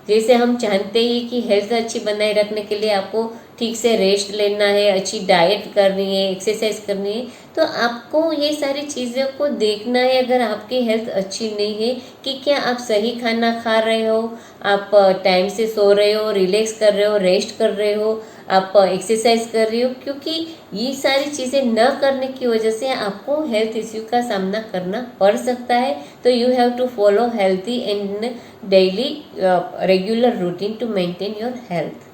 जैसे हम जानते ही कि हेल्थ अच्छी बनाए रखने के लिए आपको ठीक से रेस्ट लेना है, अच्छी डाइट करनी है, एक्सरसाइज करनी है। तो आपको ये सारी चीज़ों को देखना है अगर आपकी हेल्थ अच्छी नहीं है कि क्या आप सही खाना खा रहे हो, आप टाइम से सो रहे हो, रिलैक्स कर रहे हो, रेस्ट कर रहे हो, आप एक्सरसाइज कर रही हो, क्योंकि ये सारी चीज़ें न करने की वजह से आपको हेल्थ इश्यू का सामना करना पड़ सकता है। तो you have to follow healthy and daily regular routine to maintain your health.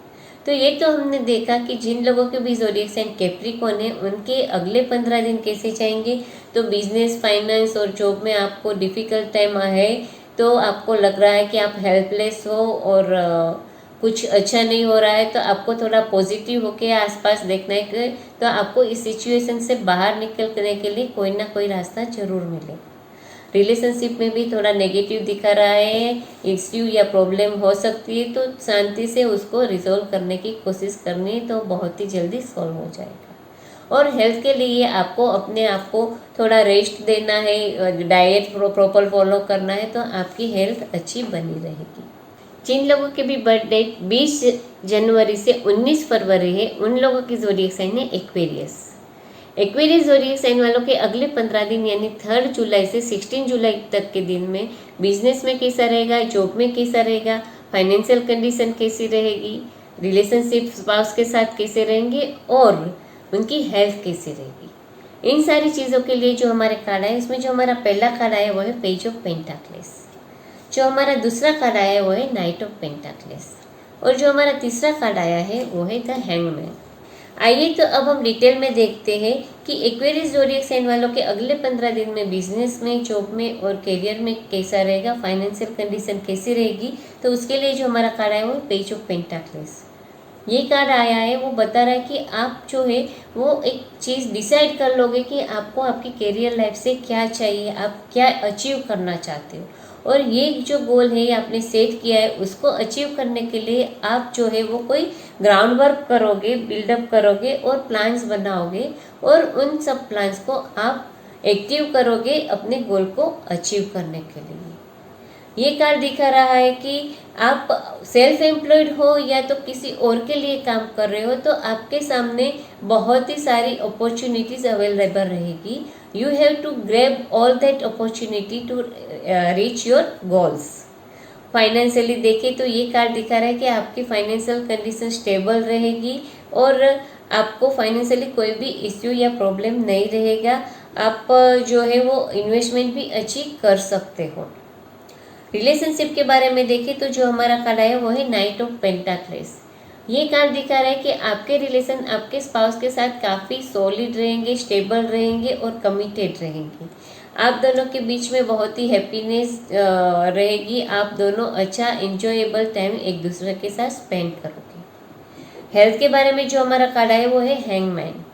तो ये तो हमने देखा कि जिन लोगों के भी ज़ोडिएक साइन कैप्रिकॉर्न है उनके अगले 15 दिन कैसे जाएंगे। तो बिजनेस, फाइनेंस और जॉब में आपको डिफ़िकल्ट टाइम है, तो आपको लग रहा है कि आप हेल्पलेस हो और कुछ अच्छा नहीं हो रहा है, तो आपको थोड़ा पॉजिटिव होके आसपास देखना है कि तो आपको इस सिचुएशन से बाहर निकलने के लिए कोई ना कोई रास्ता जरूर मिलेगा। रिलेशनशिप में भी थोड़ा नेगेटिव दिखा रहा है, इश्यू या प्रॉब्लम हो सकती है, तो शांति से उसको रिजॉल्व करने की कोशिश करनी है, तो बहुत ही जल्दी सॉल्व हो जाएगा। और हेल्थ के लिए आपको अपने आप को थोड़ा रेस्ट देना है, डाइट प्रॉपर फॉलो करना है, तो आपकी हेल्थ अच्छी बनी रहेगी। जिन लोगों के भी बर्थडे 20 जनवरी से 19 फरवरी है उन लोगों की ज़ोडिएक साइन है एक्वेरियस। एक्वेरियस ज़ोडिएक साइन वालों के अगले 15 दिन यानी 3 जुलाई से 16 जुलाई तक के दिन में बिजनेस में कैसा रहेगा, जॉब में कैसा रहेगा, फाइनेंशियल कंडीशन कैसी रहेगी, रिलेशनशिप स्पाउस के साथ कैसे रहेंगे और उनकी हेल्थ कैसी रहेगी। इन सारी चीज़ों के लिए जो हमारे कार्ड है, इसमें जो हमारा पहला कार्ड आया वो है पेज ऑफ पेंटाक्लेस। जो हमारा दूसरा कार्ड आया है वो है नाइट ऑफ पेंटाक्लेस, और जो हमारा तीसरा कार्ड आया है वो है द हैंगमैन। आइए तो अब हम डिटेल में देखते हैं कि एक्वेरियस ज़ोडिएक साइन वालों के अगले 15 दिन में बिजनेस में, जॉब में और करियर में कैसा रहेगा, फाइनेंशियल कंडीशन कैसी रहेगी। तो उसके लिए जो हमारा कार्ड आया वो पेज ऑफ पेंटाक्लेस। ये कार्ड आया है वो बता रहा है कि आप जो है वो एक चीज़ डिसाइड कर लोगे कि आपको आपकी करियर लाइफ से क्या चाहिए, आप क्या अचीव करना चाहते हो, और ये जो गोल है आपने सेट किया है उसको अचीव करने के लिए आप जो है वो कोई ग्राउंड वर्क करोगे, बिल्डअप करोगे और प्लान्स बनाओगे, और उन सब प्लान्स को आप एक्टिव करोगे अपने गोल को अचीव करने के लिए। ये कार्ड दिखा रहा है कि आप सेल्फ एम्प्लॉयड हो या तो किसी और के लिए काम कर रहे हो, तो आपके सामने बहुत ही सारी अपॉर्चुनिटीज अवेलेबल रहेगी। You have to grab all that opportunity to reach your goals. Financially देखें तो ये कार्ड दिखा रहा है कि आपकी फाइनेंशियल कंडीशन स्टेबल रहेगी और आपको फाइनेंशियली कोई भी इश्यू या प्रॉब्लम नहीं रहेगा। आप जो है वो इन्वेस्टमेंट भी अच्छी कर सकते हो। रिलेशनशिप के बारे में देखें तो जो हमारा कार्ड है वो है नाइट ऑफ पेंटाक्लेस। ये कार्ड दिखा रहा है कि आपके रिलेशन आपके स्पाउस के साथ काफ़ी सॉलिड रहेंगे, स्टेबल रहेंगे और कमिटेड रहेंगे। आप दोनों के बीच में बहुत ही हैप्पीनेस रहेगी। आप दोनों अच्छा इंजॉयबल टाइम एक दूसरे के साथ स्पेंड करोगे। हेल्थ के बारे में जो हमारा कार्ड है वो है हैंगमैन।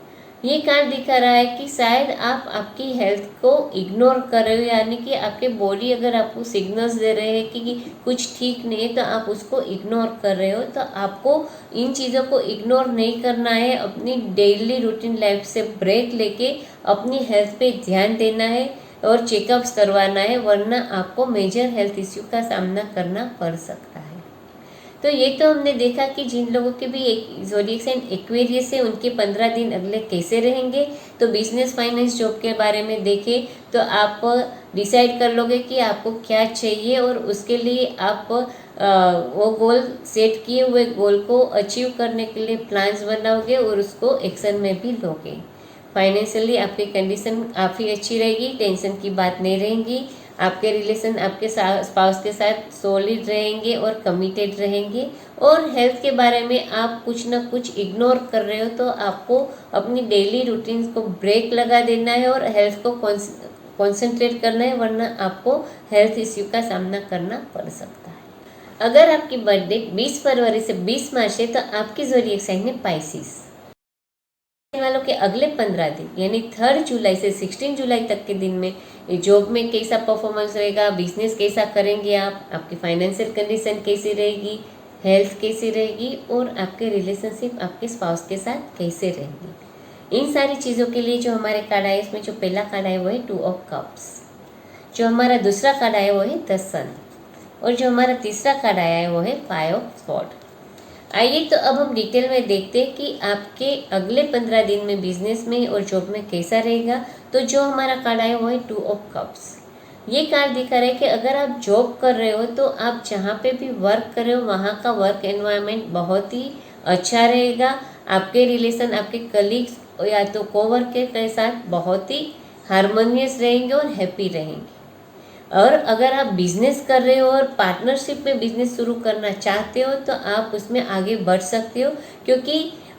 ये कार्ड दिखा रहा है कि शायद आप आपकी हेल्थ को इग्नोर कर रहे हो, यानी कि आपके बॉडी अगर आपको सिग्नल्स दे रहे हैं कि कुछ ठीक नहीं है तो आप उसको इग्नोर कर रहे हो। तो आपको इन चीज़ों को इग्नोर नहीं करना है, अपनी डेली रूटीन लाइफ से ब्रेक लेके अपनी हेल्थ पे ध्यान देना है और चेकअप्स करवाना है, वरना आपको मेजर हेल्थ इश्यू का सामना करना पड़ सकता है। तो ये तो हमने देखा कि जिन लोगों के भी एक ज़ोडिएक साइन एक्वेरियस है उनके 15 दिन अगले कैसे रहेंगे। तो बिजनेस, फाइनेंस, जॉब के बारे में देखें तो आप डिसाइड कर लोगे कि आपको क्या चाहिए और उसके लिए आप वो गोल सेट किए हुए गोल को अचीव करने के लिए प्लान्स बनाओगे और उसको एक्शन में भी लोगे। फाइनेंशियली आपकी कंडीशन काफ़ी अच्छी रहेगी, टेंशन की बात नहीं रहेगी। आपके रिलेशन आपके स्पाउस के साथ सॉलिड रहेंगे और कमिटेड रहेंगे। और हेल्थ के बारे में आप कुछ ना कुछ इग्नोर कर रहे हो, तो आपको अपनी डेली रूटीन्स को ब्रेक लगा देना है और हेल्थ को कॉन्सेंट्रेट करना है, वरना आपको हेल्थ इश्यू का सामना करना पड़ सकता है। अगर आपकी बर्थडे 20 फरवरी से 20 मार्च है तो आपकी ज़ोडिएक साइन है पाइसिस वालों के अगले 15 दिन यानी 3 जुलाई से 16 जुलाई तक के दिन में जॉब में कैसा परफॉर्मेंस रहेगा, बिजनेस कैसा करेंगे आप, आपकी फाइनेंशियल कंडीशन कैसी रहेगी, हेल्थ कैसी रहेगी और आपके रिलेशनशिप आपके स्पाउस के साथ कैसे रहेंगी। इन सारी चीज़ों के लिए जो हमारे कार्ड आए, इसमें जो पहला कार्ड आया वो है 2 ऑफ कप्स, जो हमारा दूसरा कार्ड आया वो है द सन, और जो हमारा तीसरा कार्ड आया है वो है 5 ऑफ स्वॉर्ड। आइए तो अब हम डिटेल में देखते हैं कि आपके अगले 15 दिन में बिजनेस में और जॉब में कैसा रहेगा। तो जो हमारा कार्ड आया वो है 2 ऑफ कप्स। ये कार्ड दिखा रहा है कि अगर आप जॉब कर रहे हो तो आप जहाँ पे भी वर्क कर रहे हो वहाँ का वर्क एनवायरनमेंट बहुत ही अच्छा रहेगा। आपके रिलेशन आपके कलीग्स या तो कोवर्कर के साथ बहुत ही हारमोनियस रहेंगे और हैप्पी रहेंगे। और अगर आप बिजनेस कर रहे हो और पार्टनरशिप में बिजनेस शुरू करना चाहते हो तो आप उसमें आगे बढ़ सकते हो, क्योंकि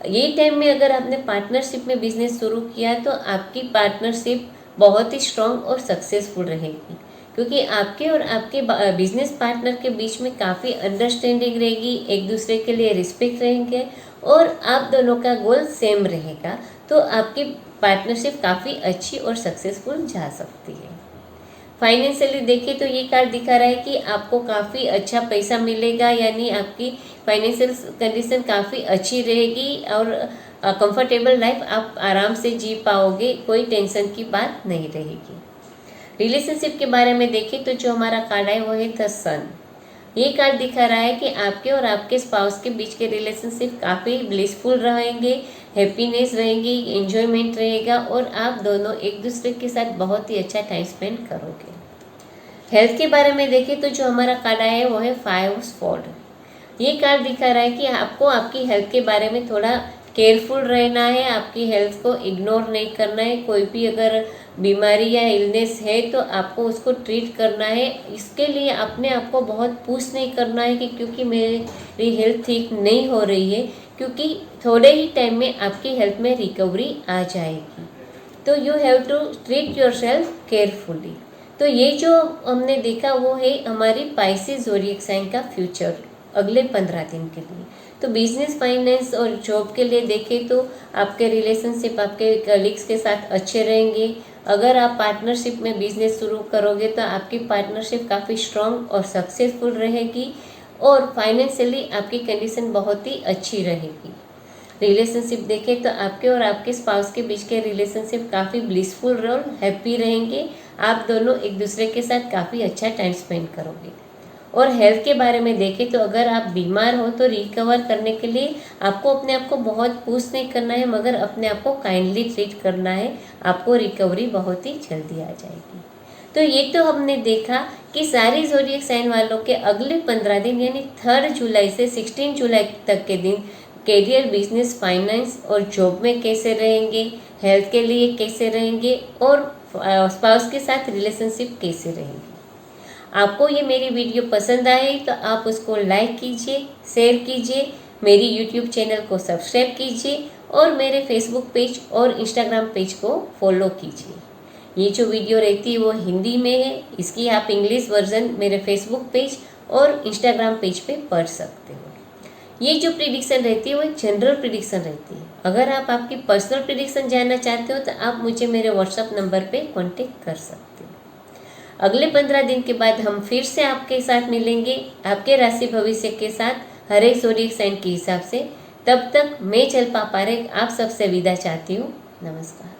ये टाइम में अगर आपने पार्टनरशिप में बिजनेस शुरू किया तो आपकी पार्टनरशिप बहुत ही स्ट्रॉन्ग और सक्सेसफुल रहेगी, क्योंकि आपके और आपके बिजनेस पार्टनर के बीच में काफ़ी अंडरस्टैंडिंग रहेगी, एक दूसरे के लिए रिस्पेक्ट रहेंगे और आप दोनों का गोल सेम रहेगा। तो आपकी पार्टनरशिप काफ़ी अच्छी और सक्सेसफुल जा सकती है। फाइनेंशियली देखें तो ये कार्ड दिखा रहा है कि आपको काफ़ी अच्छा पैसा मिलेगा, यानी आपकी फाइनेंशियल कंडीशन काफ़ी अच्छी रहेगी और कंफर्टेबल लाइफ आप आराम से जी पाओगे, कोई टेंशन की बात नहीं रहेगी। रिलेशनशिप के बारे में देखें तो जो हमारा कार्ड है वो है द सन। ये कार्ड दिखा रहा है कि आपके और आपके स्पाउस के बीच के रिलेशनशिप काफ़ी ब्लिसफुल रहेंगे, हैप्पीनेस रहेगी, एंजॉयमेंट रहेगा और आप दोनों एक दूसरे के साथ बहुत ही अच्छा टाइम स्पेंड करोगे। हेल्थ के बारे में देखें तो जो हमारा कार्ड आया है वो है 5 ऑफ स्वॉर्ड। ये कार्ड दिखा रहा है कि आपको आपकी हेल्थ के बारे में थोड़ा केयरफुल रहना है, आपकी हेल्थ को इग्नोर नहीं करना है। कोई भी अगर बीमारी या इलनेस है तो आपको उसको ट्रीट करना है। इसके लिए अपने आप को बहुत पुश नहीं करना है कि क्योंकि मेरी हेल्थ ठीक नहीं हो रही है, क्योंकि थोड़े ही टाइम में आपकी हेल्थ में रिकवरी आ जाएगी। तो you have to treat yourself carefully. तो ये जो हमने देखा वो है हमारी पाइसेस ज़ोडिएक साइन का फ्यूचर अगले 15 दिन के लिए। तो बिजनेस, फाइनेंस और जॉब के लिए देखें तो आपके रिलेशनशिप आपके कलीग्स के साथ अच्छे रहेंगे। अगर आप पार्टनरशिप में बिजनेस शुरू करोगे तो आपकी पार्टनरशिप काफ़ी स्ट्रॉन्ग और सक्सेसफुल रहेगी और फाइनेंशियली आपकी कंडीशन बहुत ही अच्छी रहेगी। रिलेशनशिप देखें तो आपके और आपके स्पाउस के बीच के रिलेशनशिप काफ़ी ब्लिसफुल और हैप्पी रहेंगे। आप दोनों एक दूसरे के साथ काफ़ी अच्छा टाइम स्पेंड करोगे। और हेल्थ के बारे में देखें तो अगर आप बीमार हो तो रिकवर करने के लिए आपको अपने आप को बहुत पुश नहीं करना है, मगर अपने आप को काइंडली ट्रीट करना है। आपको रिकवरी बहुत ही जल्दी आ जाएगी। तो ये तो हमने देखा कि सारी ज़ोडिएक साइन वालों के अगले 15 दिन यानी 3 जुलाई से 16 जुलाई तक के दिन करियर, बिजनेस, फाइनेंस और जॉब में कैसे रहेंगे, हेल्थ के लिए कैसे रहेंगे और स्पाउस के साथ रिलेशनशिप कैसे रहेंगे। आपको ये मेरी वीडियो पसंद आई तो आप उसको लाइक कीजिए, शेयर कीजिए, मेरी यूट्यूब चैनल को सब्सक्राइब कीजिए और मेरे फेसबुक पेज और इंस्टाग्राम पेज को फॉलो कीजिए। ये जो वीडियो रहती है वो हिंदी में है, इसकी आप इंग्लिश वर्जन मेरे फेसबुक पेज और इंस्टाग्राम पेज पे पढ़ सकते हो। ये जो प्रिडिक्शन रहती है वो एक जनरल प्रिडिक्शन रहती है। अगर आप आपकी पर्सनल प्रिडिक्शन जानना चाहते हो तो आप मुझे मेरे व्हाट्सएप नंबर पे कांटेक्ट कर सकते हो। अगले 15 दिन के बाद हम फिर से आपके साथ मिलेंगे आपके राशि भविष्य के साथ हर एक ज़ोडिएक साइन के हिसाब से। तब तक मैं जल्पा पारेख आप सबसे विदा चाहती हूँ। नमस्कार।